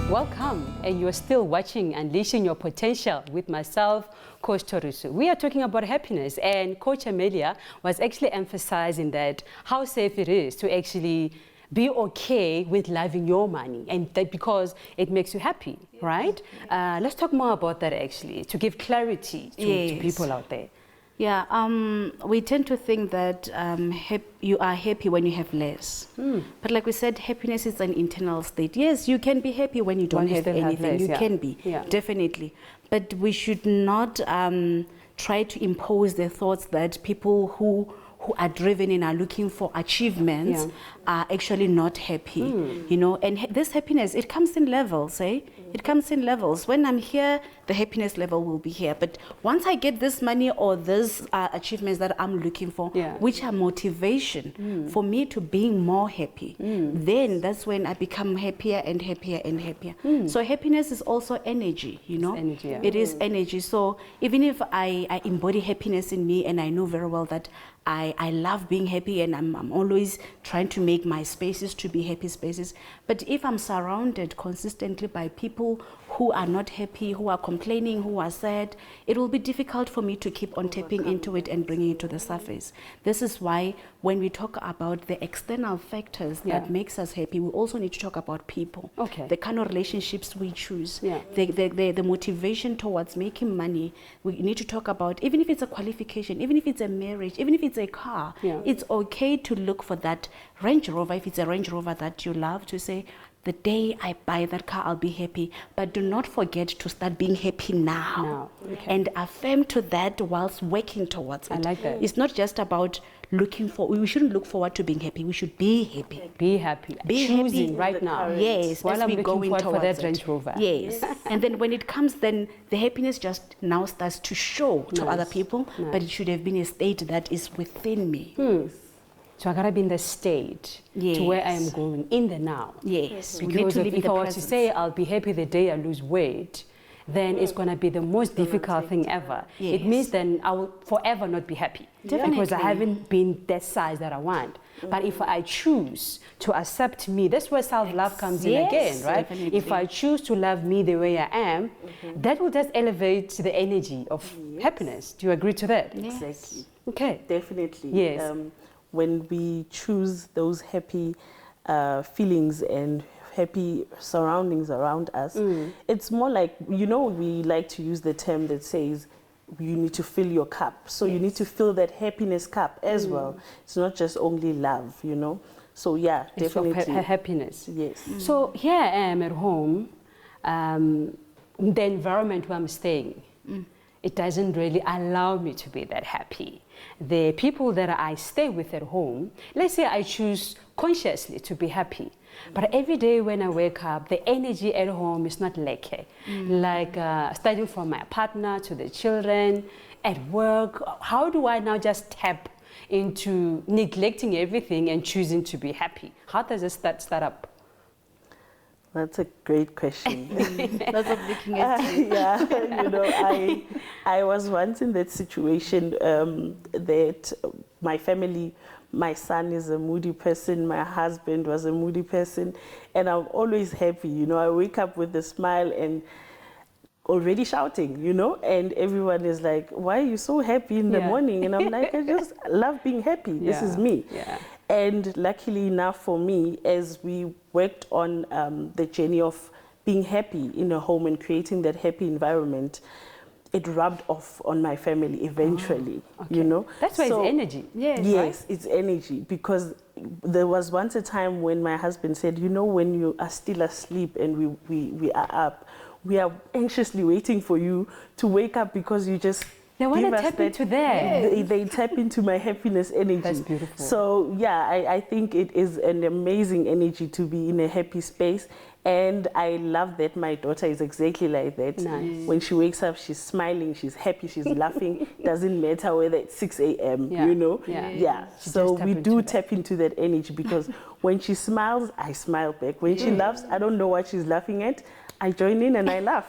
Welcome, and you're still watching Unleashing Your Potential with myself, Coach Torisu. We are talking about happiness, and Coach Amelia was actually emphasizing that how safe it is to actually be okay with loving your money, and that because it makes you happy, right? Let's talk more about that actually, to give clarity to people out there. Yeah, we tend to think that you are happy when you have less. But like we said, happiness is an internal state. Yes, you can be happy when you don't have anything. You can be, definitely. But we should not try to impose the thoughts that people who are driven and are looking for achievements are actually not happy, you know. And this happiness, it comes in levels, It comes in levels. When I'm here, the happiness level will be here. But once I get this money or these achievements that I'm looking for, which are motivation for me to being more happy, then that's when I become happier and happier and happier. So happiness is also energy, you know. It's energy, It is energy. So even if I embody happiness in me, and I know very well that I love being happy, and I'm always trying to make my spaces to be happy spaces. But if I'm surrounded consistently by people who are not happy, who are complaining, who are sad, it will be difficult for me to keep on tapping into it and bringing it to the surface. This is why when we talk about the external factors that makes us happy, we also need to talk about people. The kind of relationships we choose, the motivation towards making money. We need to talk about, even if it's a qualification, even if it's a marriage, even if it's a car, it's okay to look for that Range Rover. If it's a Range Rover that you love, to say, the day I buy that car, I'll be happy. But do not forget to start being happy now. And affirm to that whilst working towards it. I like that. It's not just about looking for, we shouldn't look forward to being happy. We should be happy. Be happy. Be choosing happy right now. Yes, while as I'm we looking going forward for that towards Range Rover. Yes. And then when it comes, then the happiness just now starts to show to other people, but it should have been a state that is within me. So I gotta be in the state to where I am going in the now. Yes. Because if I were to say I'll be happy the day I lose weight, then it's gonna be the most difficult thing ever. It means then I will forever not be happy. Because I haven't been that size that I want. But if I choose to accept me, that's where self-love comes in again, right? If I choose to love me the way I am, that will just elevate the energy of happiness. Do you agree to that? Exactly. Okay. Definitely. Yes. When we choose those happy feelings and happy surroundings around us, it's more like, you know, we like to use the term that says you need to fill your cup. So you need to fill that happiness cup as well. It's not just only love, you know. So yeah, it's definitely. Happiness. Yes. So here I am at home, the environment where I'm staying, it doesn't really allow me to be that happy. The people that I stay with at home, let's say I choose consciously to be happy, but every day when I wake up, the energy at home is not like starting from my partner to the children, at work. How do I now just tap into neglecting everything and choosing to be happy? How does it start up? That's a great question. That's what I'm looking at you. Yeah, you know, I was once in that situation that my family, my son is a moody person, my husband was a moody person, and I'm always happy. You know, I wake up with a smile and already shouting, you know, and everyone is like, why are you so happy in the morning? And I'm like, I just love being happy. This is me. And luckily enough for me, as we worked on the journey of being happy in a home and creating that happy environment, it rubbed off on my family eventually, you know. That's why it's energy. Yes, it's energy, because there was once a time when my husband said, you know, when you are still asleep and we are up, we are anxiously waiting for you to wake up, because you just they want to tap into that. They tap into my happiness energy. That's beautiful. So yeah, I think it is an amazing energy to be in a happy space. And I love that my daughter is exactly like that. When she wakes up, she's smiling, she's happy, she's laughing. Doesn't matter whether it's 6 a.m., you know? So we do tap into that energy, because when she smiles, I smile back. When she laughs, I don't know what she's laughing at. I join in and I laugh.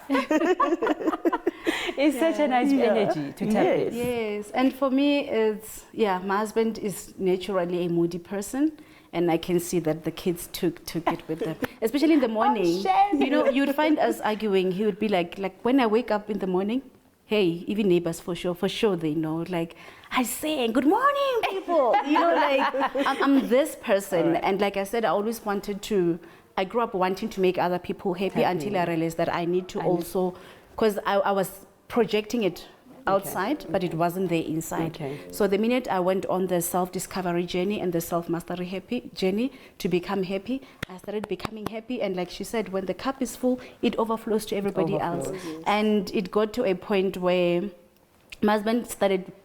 It's such a nice energy to tap in. Yes, and for me, it's, my husband is naturally a moody person. and I can see that the kids took it with them, especially in the morning. shame. You know, you'd find us arguing. He would be like when I wake up in the morning, hey, even neighbors for sure they know. Like I say, good morning, people. You know, like I'm this person, and like I said, I always wanted to. I grew up wanting to make other people happy until I realized that I need to also, because I was projecting it outside, but it wasn't there inside. Okay. So the minute I went on the self-discovery journey and the self-mastery happy journey to become happy, I started becoming happy. And like she said, when the cup is full, it overflows to everybody else. And it got to a point where my husband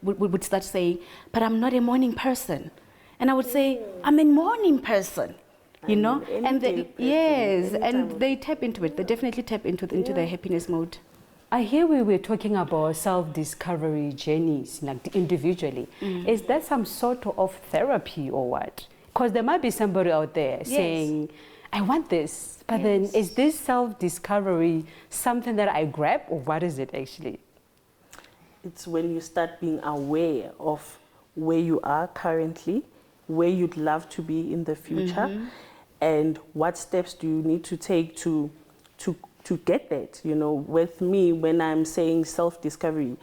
would start saying, but I'm not a morning person. And I would say, I'm a morning person. You know, and they tap into it. They definitely tap into their happiness mode. I hear we were talking about self-discovery journeys, like individually. Is that some sort of therapy or what? Because there might be somebody out there saying, I want this, but then is this self-discovery something that I grab, or what is it actually? It's when you start being aware of where you are currently, where you'd love to be in the future, and what steps do you need to take to get that. You know, with me, when I'm saying self-discovery,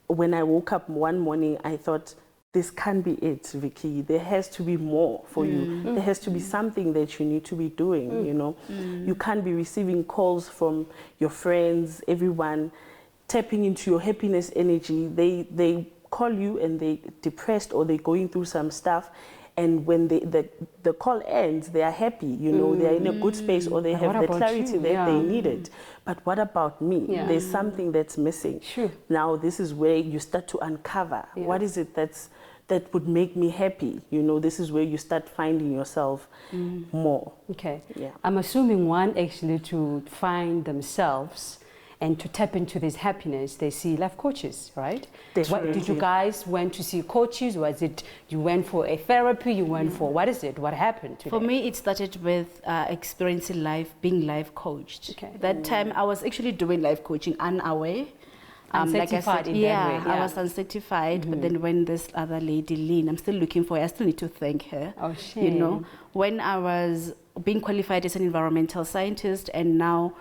when I woke up one morning, I thought, this can't be it, Vicky. There has to be more for you. There has to be something that you need to be doing, you know. You can't be receiving calls from your friends, everyone, tapping into your happiness energy. They call you and they're depressed or they're going through some stuff. And when the call ends, they are happy, you know, they're in a good space, or they have the clarity that they needed. But what about me? There's something that's missing. Sure. Now, this is where you start to uncover. What is it that would make me happy? You know, this is where you start finding yourself more. Okay. Yeah. I'm assuming one actually to find themselves and to tap into this happiness, they see life coaches, right? What, did you guys went to see coaches? Was it you went for a therapy? You went for, what is it? What happened today? For me, it started with experiencing life, being life coached. Okay. That time, I was actually doing life coaching unaware. Uncertified like I said, in that way. I was uncertified, but then when this other lady, Lynn, I'm still looking for her, I still need to thank her. Oh, shame. You know, when I was being qualified as an environmental scientist and now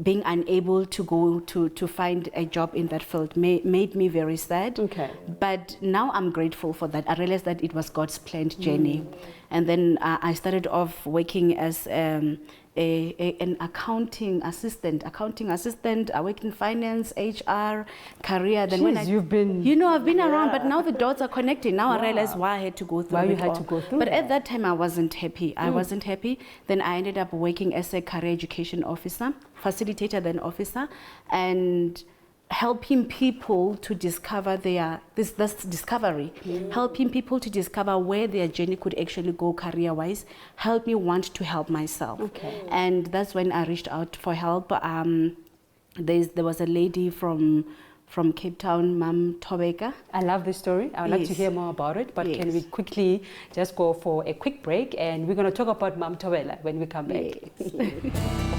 being unable to go to find a job in that field made me very sad. Okay. But now I'm grateful for that. I realized that it was God's planned journey. And then I started off working as an accounting assistant. I worked in finance, HR, career. Then you've been... You know, I've been around, but now the dots are connecting. Now I realize why I had to go through Why you it had all. to go through But that. at that time, I wasn't happy. I wasn't happy. Then I ended up working as a career education officer, facilitator then officer, and helping people to discover this discovery, helping people to discover where their journey could actually go career-wise, help me want to help myself. Okay. And that's when I reached out for help. There was a lady from Cape Town, Mam Tobeka. I love this story. I would like to hear more about it, but can we quickly just go for a quick break, and we're going to talk about Mam Tobela when we come back. Yes.